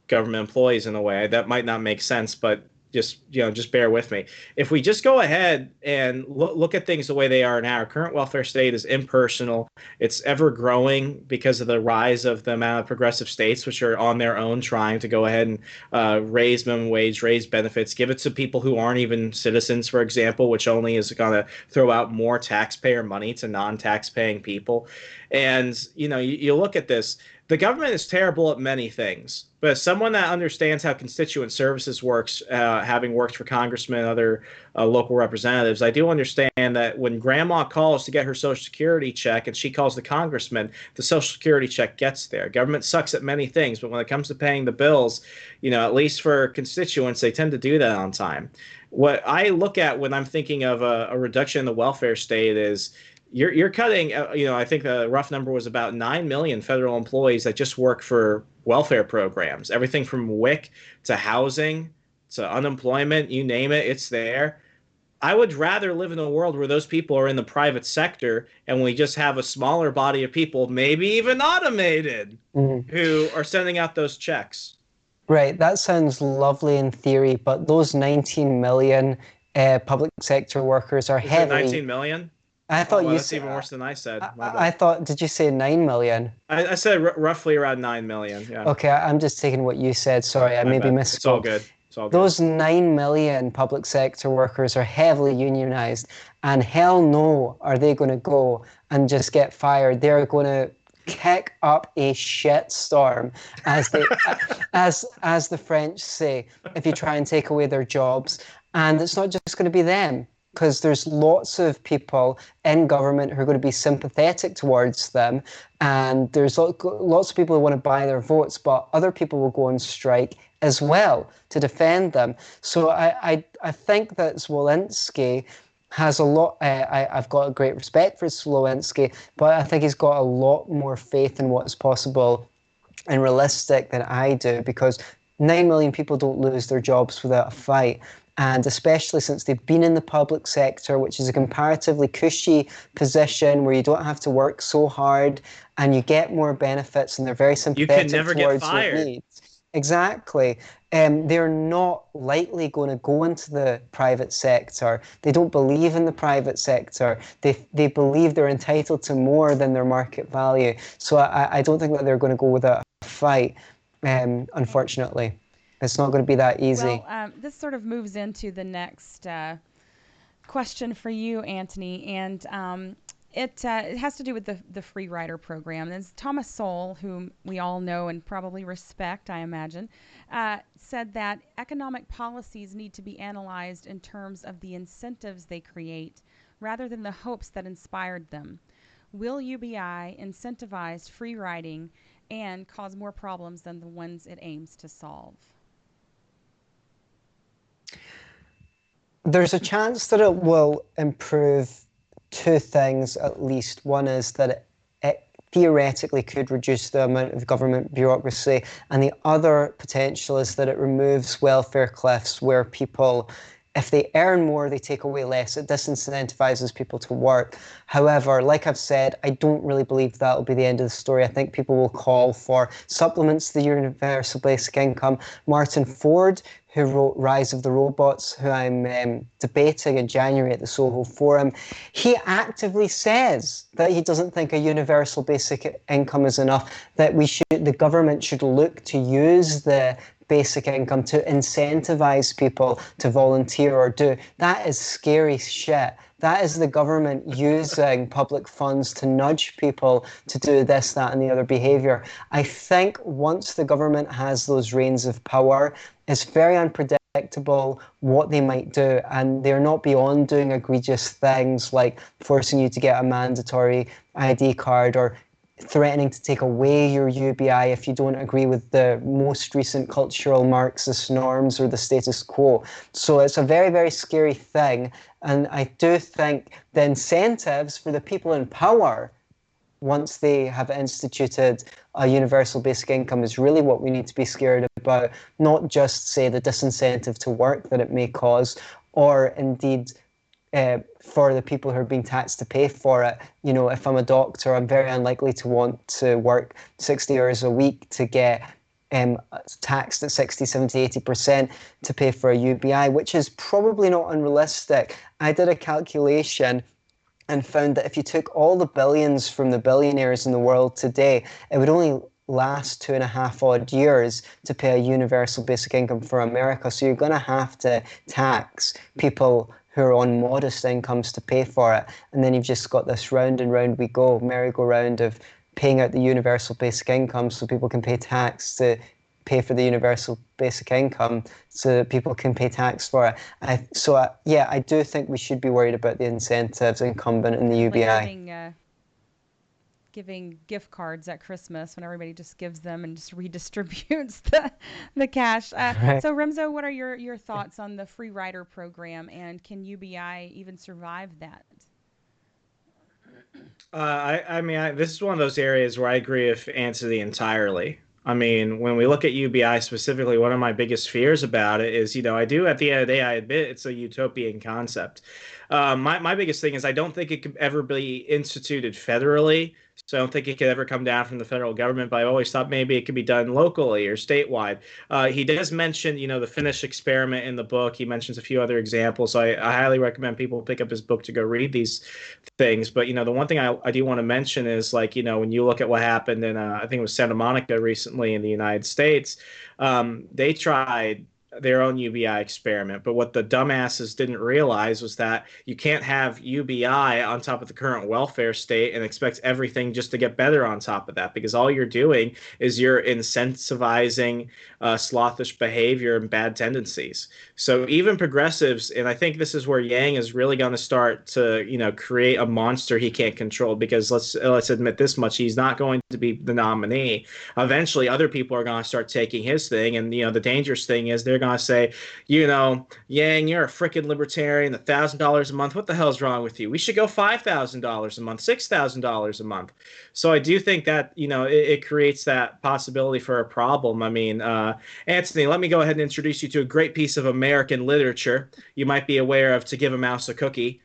government employees in a way. That might not make sense, but just bear with me. If we just go ahead and look at things the way they are now, our current welfare state is impersonal. It's ever growing because of the rise of the amount of progressive states, which are on their own trying to go ahead and raise minimum wage, raise benefits, give it to people who aren't even citizens, for example, which only is going to throw out more taxpayer money to non-tax paying people. And, you look at this, the government is terrible at many things, but as someone that understands how constituent services works, having worked for congressmen and other local representatives, I do understand that when grandma calls to get her Social Security check and she calls the congressman, the Social Security check gets there. Government sucks at many things, but when it comes to paying the bills, at least for constituents, they tend to do that on time. What I look at when I'm thinking of a reduction in the welfare state is you're cutting, I think the rough number was about 9 million federal employees that just work for welfare programs, everything from WIC to housing to unemployment, you name it, it's there. I would rather live in a world where those people are in the private sector and we just have a smaller body of people, maybe even automated, who are sending out those checks. Right, that sounds lovely in theory, but those 19 million public sector workers are heavily... 19 million? I thought that's even worse than I said. I thought, did you say 9 million? I said roughly around 9 million. Yeah. Okay, I'm just taking what you said. Sorry, I maybe misspoke. It's all good. It's all good. Those 9 million public sector workers are heavily unionized, and hell no are they going to go and just get fired. They're going to kick up a shitstorm, as they, as the French say, if you try and take away their jobs. And it's not just going to be them, because there's lots of people in government who are going to be sympathetic towards them, and there's lots of people who want to buy their votes, but other people will go on strike as well to defend them. So I think that Zwolinski has a lot, I've got a great respect for Zwolinski, but I think he's got a lot more faith in what's possible and realistic than I do, because 9 million people don't lose their jobs without a fight. And especially since they've been in the public sector, which is a comparatively cushy position where you don't have to work so hard and you get more benefits, and they're very sympathetic towards your needs. Exactly. They're not likely going to go into the private sector. They don't believe in the private sector. They believe they're entitled to more than their market value. So I don't think that they're going to go without a fight, unfortunately. It's not going to be that easy. Well, this sort of moves into the next question for you, Antony, and it has to do with the free rider program. There's Thomas Sowell, whom we all know and probably respect, I imagine, said that economic policies need to be analyzed in terms of the incentives they create rather than the hopes that inspired them. Will UBI incentivize free riding and cause more problems than the ones it aims to solve? There's a chance that it will improve two things at least. One is that it theoretically could reduce the amount of government bureaucracy, and the other potential is that it removes welfare cliffs where people, if they earn more, they take away less. It disincentivizes people to work. However, like I've said, I don't really believe that will be the end of the story. I think people will call for supplements to the universal basic income. Martin Ford, who wrote Rise of the Robots, who I'm debating in January at the Soho Forum, he actively says that he doesn't think a universal basic income is enough, that the government should look to use the basic income to incentivize people to volunteer or do. That is scary shit. That is the government using public funds to nudge people to do this, that, and the other behavior. I think once the government has those reins of power, it's very unpredictable what they might do, and they're not beyond doing egregious things like forcing you to get a mandatory ID card or threatening to take away your UBI if you don't agree with the most recent cultural Marxist norms or the status quo. So it's a very, very scary thing. And I do think the incentives for the people in power, once they have instituted a universal basic income, is really what we need to be scared about, not just, say, the disincentive to work that it may cause, or indeed for the people who are being taxed to pay for it. You know, if I'm a doctor, I'm very unlikely to want to work 60 hours a week to get taxed at 60, 70, 80% to pay for a UBI, which is probably not unrealistic. I did a calculation and found that if you took all the billions from the billionaires in the world today, it would only last 2.5 odd years to pay a universal basic income for America. So you're going to have to tax people who are on modest incomes to pay for it. And then you've just got this round and round we go, merry-go-round of paying out the universal basic income so people can pay tax to pay for the universal basic income so that people can pay tax for it. I do think we should be worried about the incentives incumbent in the UBI. Like giving gift cards at Christmas when everybody just gives them and just redistributes the cash. Right. So Remso, what are your thoughts on the free rider program, and can UBI even survive that? This is one of those areas where I agree with Antony entirely. I mean, when we look at UBI specifically, one of my biggest fears about it is, at the end of the day, I admit it's a utopian concept. My biggest thing is I don't think it could ever be instituted federally. So I don't think it could ever come down from the federal government, but I always thought maybe it could be done locally or statewide. He does mention, the Finnish experiment in the book. He mentions a few other examples. So I highly recommend people pick up his book to go read these things. But, the one thing I do want to mention is, when you look at what happened in, I think it was Santa Monica recently in the United States, they tried their own UBI experiment. But what the dumbasses didn't realize was that you can't have UBI on top of the current welfare state and expect everything just to get better on top of that, because all you're doing is you're incentivizing slothish behavior and bad tendencies. So even progressives, and I think this is where Yang is really going to start to, create a monster he can't control, because let's admit this much, he's not going to be the nominee. Eventually, other people are going to start taking his thing, and the dangerous thing is they're going to say, Yang, you're a freaking libertarian, $1,000 a month. What the hell's wrong with you? We should go $5,000 a month, $6,000 a month. So I do think that, it creates that possibility for a problem. I mean, Antony, let me go ahead and introduce you to a great piece of American literature you might be aware of, To Give a Mouse a Cookie.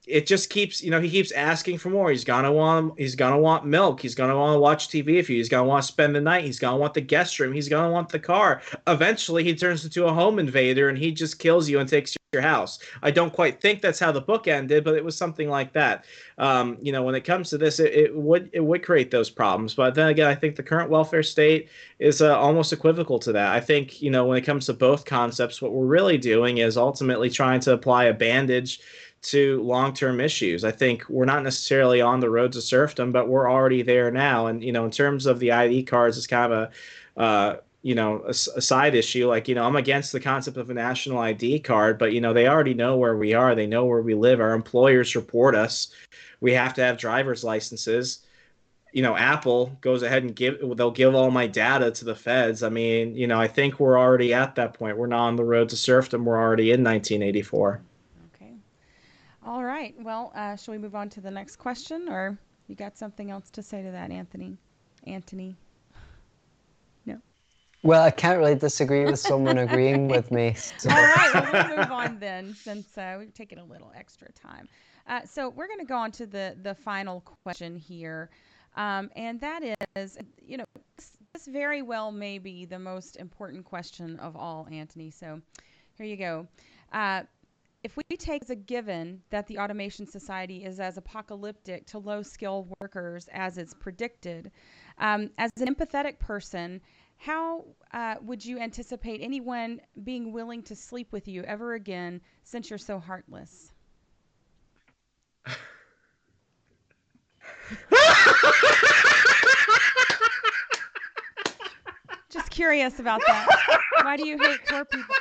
It just keeps, he keeps asking for more. He's gonna want milk. He's gonna want to watch TV with you. He's gonna want to spend the night. He's gonna want the guest room. He's gonna want the car. Eventually, he turns into a home invader and he just kills you and takes your house. I don't quite think that's how the book ended, but it was something like that. When it comes to this, it would create those problems. But then again, I think the current welfare state is almost equivocal to that. I think, when it comes to both concepts, what we're really doing is ultimately trying to apply a bandage to long-term issues. I think we're not necessarily on the road to serfdom, but we're already there now. And, in terms of the ID cards, it's kind of a side issue. I'm against the concept of a national ID card, but, they already know where we are. They know where we live. Our employers report us. We have to have driver's licenses. Apple goes ahead and they'll give all my data to the feds. I mean, I think we're already at that point. We're not on the road to serfdom. We're already in 1984. All right. Well, shall we move on to the next question, or you got something else to say to that, Antony? No. Well, I can't really disagree with someone agreeing with me. So. All right. Well, we'll move on then, since we've taken a little extra time. So we're going to go on to the final question here, and that is, this very well may be the most important question of all, Antony. So here you go. If we take as a given that the automation society is as apocalyptic to low-skilled workers as it's predicted, as an empathetic person, how would you anticipate anyone being willing to sleep with you ever again, since you're so heartless? Just curious about that. Why do you hate poor people?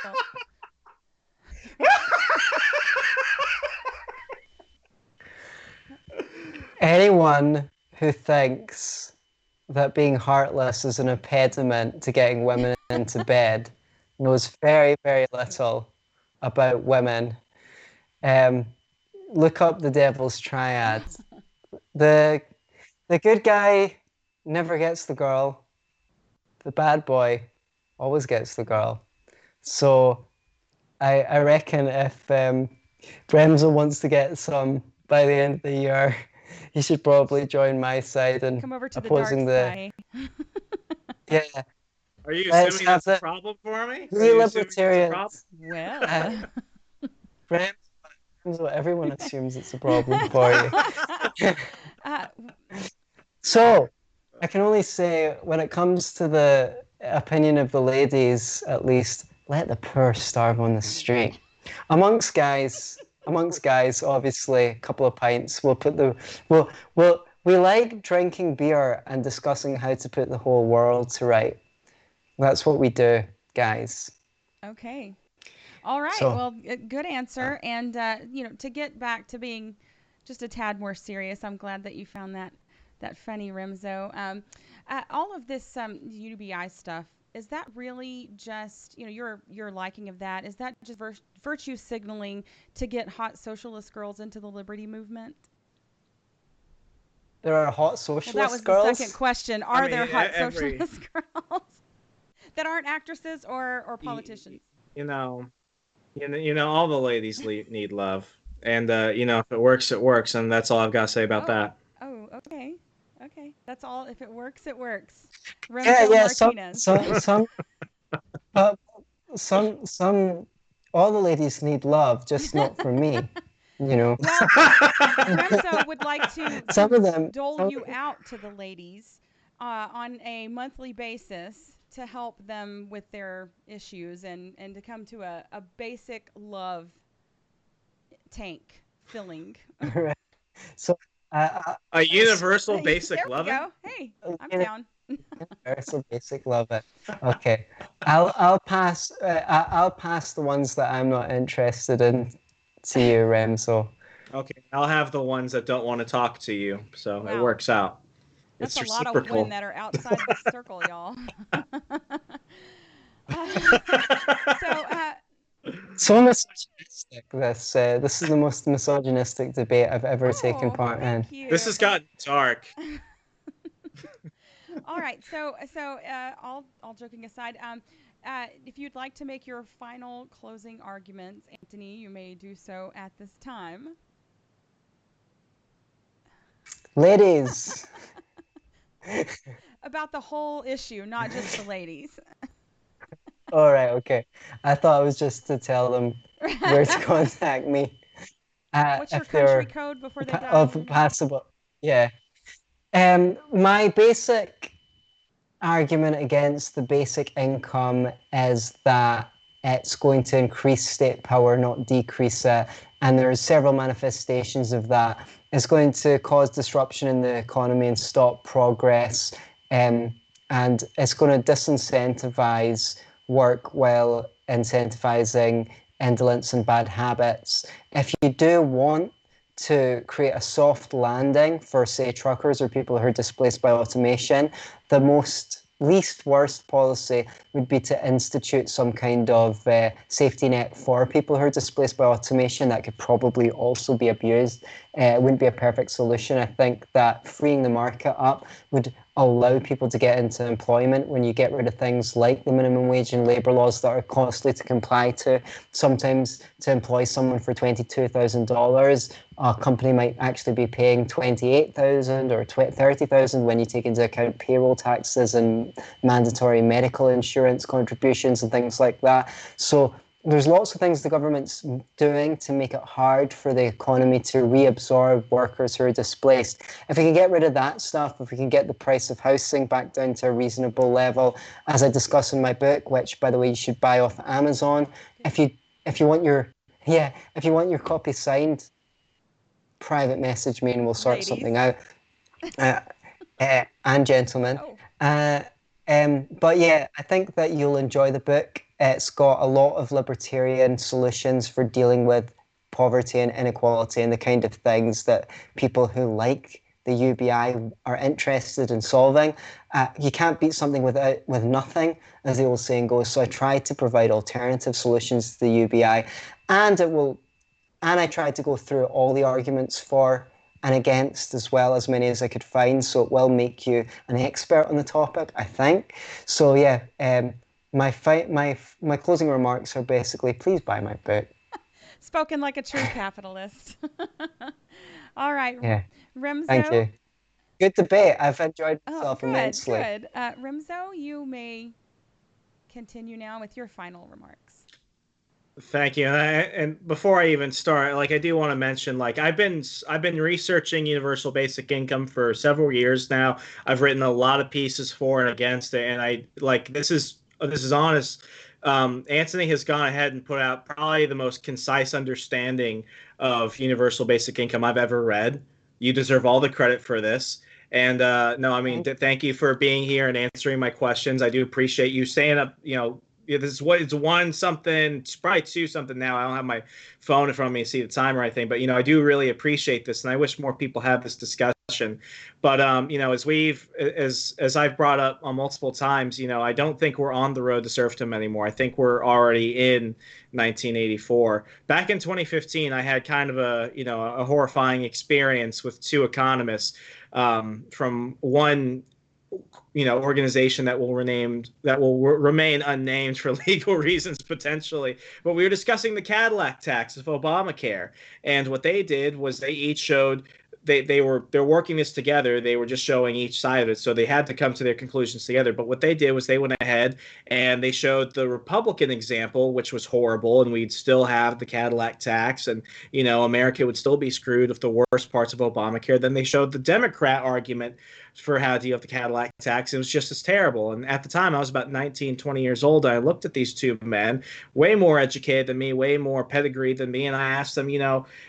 Anyone who thinks that being heartless is an impediment to getting women into bed knows very, very little about women. Look up the Devil's Triad. The good guy never gets the girl. The bad boy always gets the girl. So I reckon if Remso wants to get some by the end of the year, he should probably join my side and come over to opposing the dark side. yeah, Are you let's assuming have that's a the problem for me? Are three you assuming that's a problem? libertarians. Well, Rem, what everyone assumes it's a problem for you. uh, So, I can only say, when it comes to the opinion of the ladies, at least, let the poor starve on the street. Amongst guys, obviously, a couple of pints. We like drinking beer and discussing how to put the whole world to right. That's what we do, guys. okay. All right. So, Well, good answer. And to get back to being just a tad more serious, I'm glad that you found that funny, Remzo. All of this UBI stuff, is that really just your liking of that? Is that just virtue signaling to get hot socialist girls into the liberty movement? there are hot Well, that was socialist the second girls. question. I Are mean, there hot every socialist girls that aren't actresses or y- politicians? you know, all the ladies need love, and if it works, it works, and that's all I've got to say about Oh, that. oh, okay. Okay. That's all. If it works, it works. Yeah, Remso yeah, Martinez. uh, some, all the ladies need love, just not from me, you know. Well, Remso would like to Some of them, dole you out to the ladies on a monthly basis to help them with their issues and to come to a basic love tank filling. right. So, A universal There basic we loving. go. Hey, I'm you know, down. universal basic love it. Okay, I'll pass. I'll pass the ones that I'm not interested in to you, Remso. Okay, I'll have the ones that don't want to talk to you, so it Wow. works out. That's It's a lot of women reciprocal. that are outside the circle, y'all. so, So misogynistic. This is the most misogynistic debate I've ever taken oh, part in. thank This you. has gotten dark. All right. All joking aside, if you'd like to make your final closing arguments, Anthony, you may do so at this time. Ladies, About the whole issue, not just the ladies. all right, okay. I thought it was just to tell them where to contact me What's your if country they're code before they of dial in? passable. Yeah. My basic argument against the basic income is that it's going to increase state power, not decrease it. And there's several manifestations of that. It's going to cause disruption in the economy and stop progress. And it's going to disincentivize work while incentivizing indolence and bad habits. If you do want to create a soft landing for, say, truckers or people who are displaced by automation, the most least worst policy would be to institute some kind of safety net for people who are displaced by automation. That could probably also be abused. It wouldn't be a perfect solution. I think that freeing the market up would allow people to get into employment when you get rid of things like the minimum wage and labour laws that are costly to comply to. Sometimes to employ someone for $22,000, a company might actually be paying 28,000 or 30,000 when you take into account payroll taxes and mandatory medical insurance contributions and things like that. So there's lots of things the government's doing to make it hard for the economy to reabsorb workers who are displaced. If we can get rid of that stuff, if we can get the price of housing back down to a reasonable level, as I discuss in my book, which by the way you should buy off Amazon, if you want your if you want your copy signed, private message me and we'll sort Ladies. something out. Uh, and gentlemen. Oh, But yeah, I think that you'll enjoy the book. It's got a lot of libertarian solutions for dealing with poverty and inequality and the kind of things that people who like the UBI are interested in solving. You can't beat something with nothing, as the old saying goes. So I tried to provide alternative solutions to the UBI, and I tried to go through all the arguments for and against, as well as many as I could find. So it will make you an expert on the topic, I think. So yeah, my closing remarks are basically, please buy my book. spoken like a true capitalist. All right, Yeah, thank Remzo. you. Good debate. I've enjoyed Oh, myself good, immensely. good. Remzo, you may continue now with your final remarks. Thank you. And before I even start, like I do want to mention, like I've been researching universal basic income for several years now. I've written a lot of pieces for and against it, and I like this is honest. Antony has gone ahead and put out probably the most concise understanding of universal basic income I've ever read. You deserve all the credit for this. And no, I mean, thank you for being here and answering my questions. I do appreciate you staying up, this is what it's one something, it's probably two something now. I don't have my phone in front of me to see the time or anything, but I do really appreciate this, and I wish more people have this discussion. But as I've brought up on multiple times, I don't think we're on the road to serfdom anymore. I think we're already in 1984. Back in 2015, I had kind of a horrifying experience with two economists from one organization that will remain unnamed for legal reasons potentially. But we were discussing the Cadillac tax of Obamacare, and what they did was they each showed they're working this together. They were just showing each side of it, so they had to come to their conclusions together. But what they did was they went ahead and they showed the Republican example, which was horrible, and we'd still have the Cadillac tax, and America would still be screwed with the worst parts of Obamacare. Then they showed the Democrat argument for how to deal with the Cadillac tax. It was just as terrible. And at the time, I was about 19, 20 years old. And I looked at these two men, way more educated than me, way more pedigree than me. And I asked them,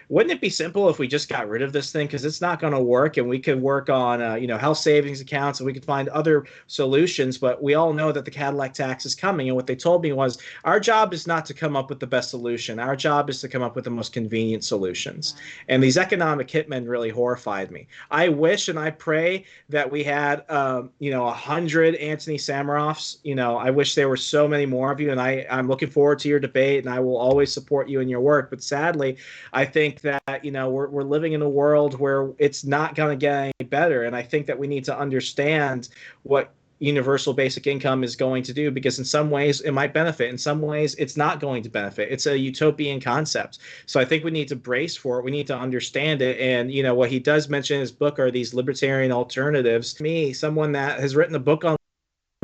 wouldn't it be simple if we just got rid of this thing? Because it's not going to work. And we could work on, health savings accounts, and we could find other solutions. But we all know that the Cadillac tax is coming. And what they told me was, our job is not to come up with the best solution. Our job is to come up with the most convenient solutions. Wow. And these economic hitmen really horrified me. I wish and I pray that we had 100 Antony Sammeroffs. I wish there were so many more of you, and I'm looking forward to your debate, and I will always support you in your work. But sadly, I think that we're living in a world where it's not going to get any better, and I think that we need to understand what universal basic income is going to do, because in some ways it might benefit, in some ways it's not going to benefit. It's a utopian concept, so I think we need to brace for it. We need to understand it. And what he does mention in his book are these libertarian alternatives. Me, someone that has written a book on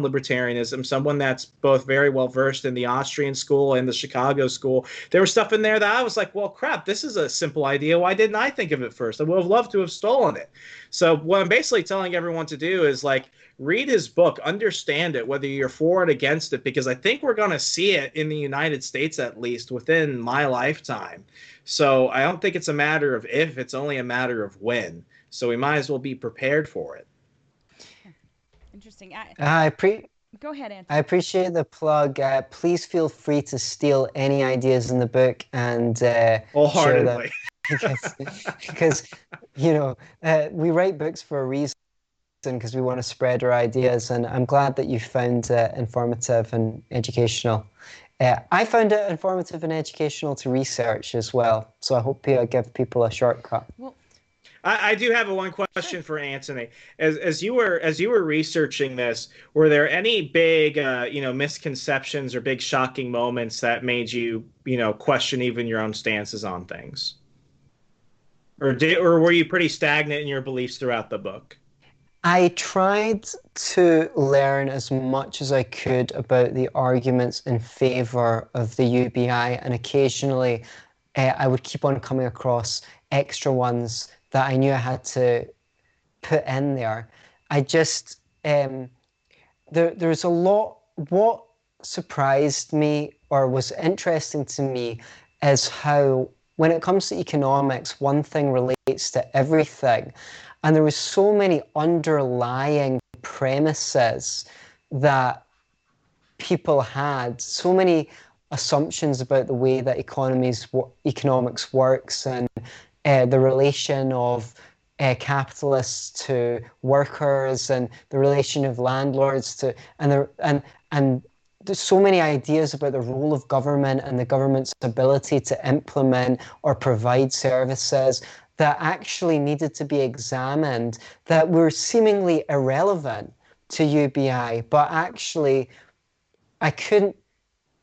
libertarianism, someone that's both very well versed in the Austrian school and the Chicago school, there was stuff in there that I was like, well, crap, this is a simple idea. Why didn't I think of it first? I would have loved to have stolen it. So what I'm basically telling everyone to do is read his book, understand it, whether you're for it, against it, because I think we're going to see it in the United States, at least within my lifetime. So I don't think it's a matter of if, it's only a matter of when. So we might as well be prepared for it. Interesting. Go ahead, Anthony. I appreciate the plug. Please feel free to steal any ideas in the book and wholeheartedly. because we write books for a reason, because we want to spread our ideas, and I'm glad that you found it informative and educational. I found it informative and educational to research as well, so I hope I give people a shortcut. Well, I do have one question for Antony. As you were researching this, were there any big misconceptions or big shocking moments that made you question even your own stances on things, or were you pretty stagnant in your beliefs throughout the book? I tried to learn as much as I could about the arguments in favor of the UBI, and occasionally I would keep on coming across extra ones that I knew I had to put in there. I just, there's a lot. What surprised me or was interesting to me is how, when it comes to economics, one thing relates to everything. And there was so many underlying premises that people had, so many assumptions about the way that economics works, and the relation of capitalists to workers, and the relation of landlords to, and there's so many ideas about the role of government and the government's ability to implement or provide services that actually needed to be examined, that were seemingly irrelevant to UBI, but actually I couldn't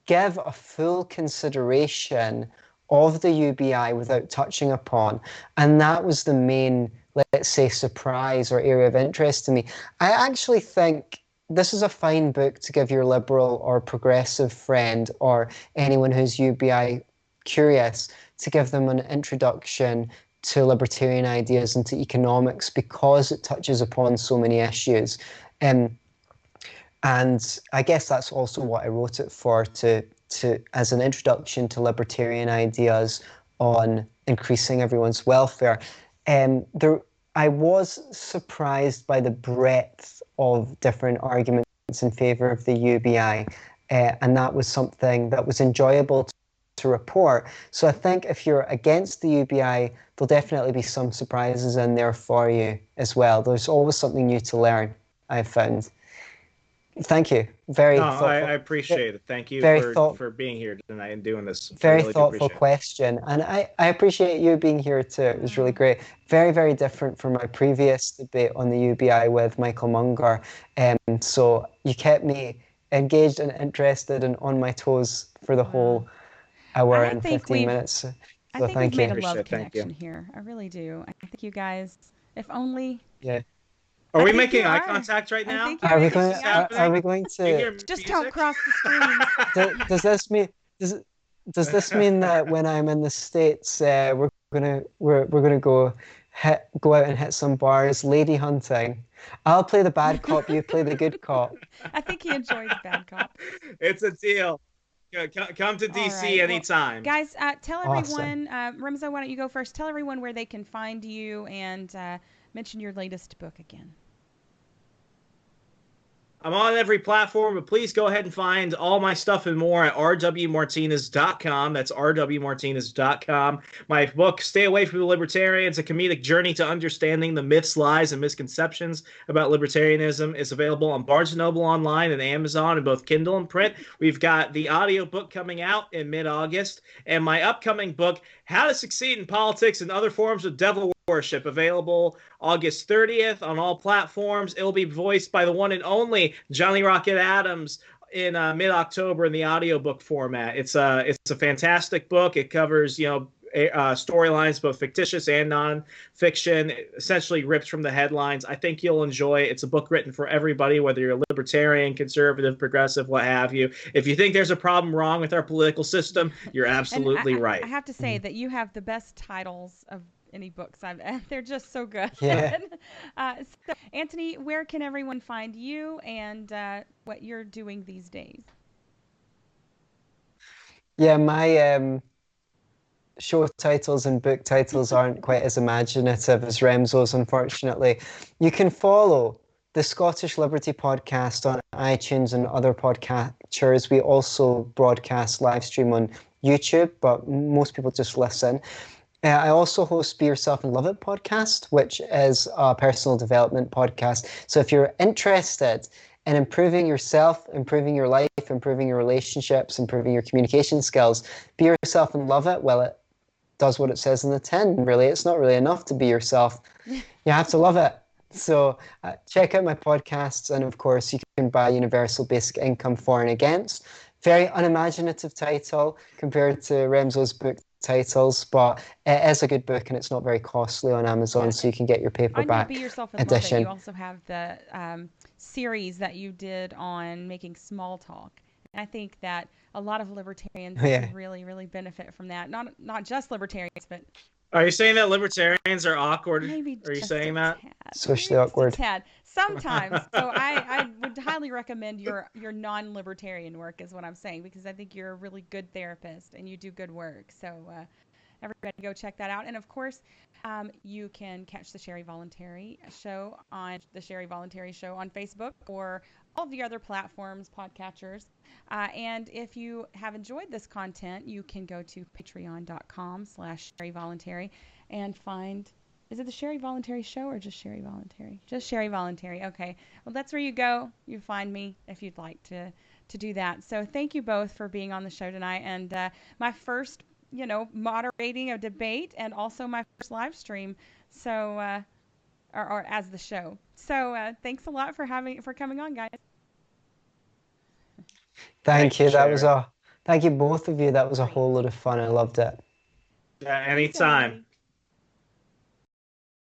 give a full consideration of the UBI without touching upon. And that was the main, let's say, surprise or area of interest to me. I actually think this is a fine book to give your liberal or progressive friend or anyone who's UBI curious, to give them an introduction to libertarian ideas and to economics, because it touches upon so many issues. And I guess that's also what I wrote it for, to as an introduction to libertarian ideas on increasing everyone's welfare. I was surprised by the breadth of different arguments in favour of the UBI, and that was something that was enjoyable to report. So I think if you're against the UBI, there'll definitely be some surprises in there for you as well. There's always something new to learn, I've found. Thank you. Very thoughtful. I appreciate it. Thank you for being here tonight and doing this. Very really thoughtful question. And I appreciate you being here too. It was really great. Very, very different from my previous debate on the UBI with Michael Munger. So you kept me engaged and interested and on my toes for the whole hour and 15 minutes. So I think we've made a love connection here. I really do. I think you guys, if only... Yeah. Are we making eye contact right now? Are we going to just don't cross the screen? Does this mean that when I'm in the States, we're gonna go out and hit some bars, lady hunting? I'll play the bad cop, you play the good cop. I think he enjoys bad cop. It's a deal. Come to DC anytime. Well, guys, tell everyone, Remso, why don't you go first? Tell everyone where they can find you and mention your latest book again. I'm on every platform, but please go ahead and find all my stuff and more at rwmartinez.com. That's rwmartinez.com. My book, Stay Away from the Libertarians, A Comedic Journey to Understanding the Myths, Lies, and Misconceptions about Libertarianism, is available on Barnes & Noble online and Amazon in both Kindle and print. We've got the audio book coming out in mid-August, and my upcoming book, How to Succeed in Politics and Other Forms of Devil Worship, available August 30th on all platforms. It'll be voiced by the one and only Johnny Rocket Adams in mid-October in the audiobook format. It's a fantastic book. It covers, storylines, both fictitious and non-fiction. It essentially rips from the headlines. I think you'll enjoy it. It's a book written for everybody, whether you're a libertarian, conservative, progressive, what have you. If you think there's a problem wrong with our political system, you're absolutely right. I have to say that you have the best titles of any books they're just so good. Yeah. So, Antony, where can everyone find you and what you're doing these days? Yeah, my show titles and book titles aren't quite as imaginative as Remso's, unfortunately. You can follow the Scottish Liberty Podcast on iTunes and other podcatchers. We also broadcast live stream on YouTube, but most people just listen. I also host Be Yourself and Love It podcast, which is a personal development podcast. So if you're interested in improving yourself, improving your life, improving your relationships, improving your communication skills, Be Yourself and Love It. Well, it does what it says in the tin, really. It's not really enough to be yourself. You have to love it. So check out my podcasts. And of course, you can buy Universal Basic Income For and Against. Very unimaginative title compared to Remso's book titles, but it is a good book and it's not very costly on Amazon, so you can get your paperback Be Yourself and edition. Love It. You also have the series that you did on making small talk. And I think that a lot of libertarians really, really benefit from that. Not just libertarians, but... Are you saying that libertarians are awkward? Maybe are you saying that? Socially awkward. Sometimes. So I would highly recommend your non-libertarian work is what I'm saying, because I think you're a really good therapist and you do good work. So everybody go check that out. And of course, you can catch the Sherry Voluntary Show on Facebook or all the other platforms, podcatchers. And if you have enjoyed this content, you can go to patreon.com/SherryVoluntary and find... Is it the Sherry Voluntary Show or just Sherry Voluntary? Just Sherry Voluntary. Okay. Well, that's where you go. You find me if you'd like to do that. So thank you both for being on the show tonight. And my first, moderating a debate and also my first live stream. So, or as the show. So thanks a lot for coming on, guys. Thank you. Thank you both of you. That was a whole lot of fun. I loved it. Anytime.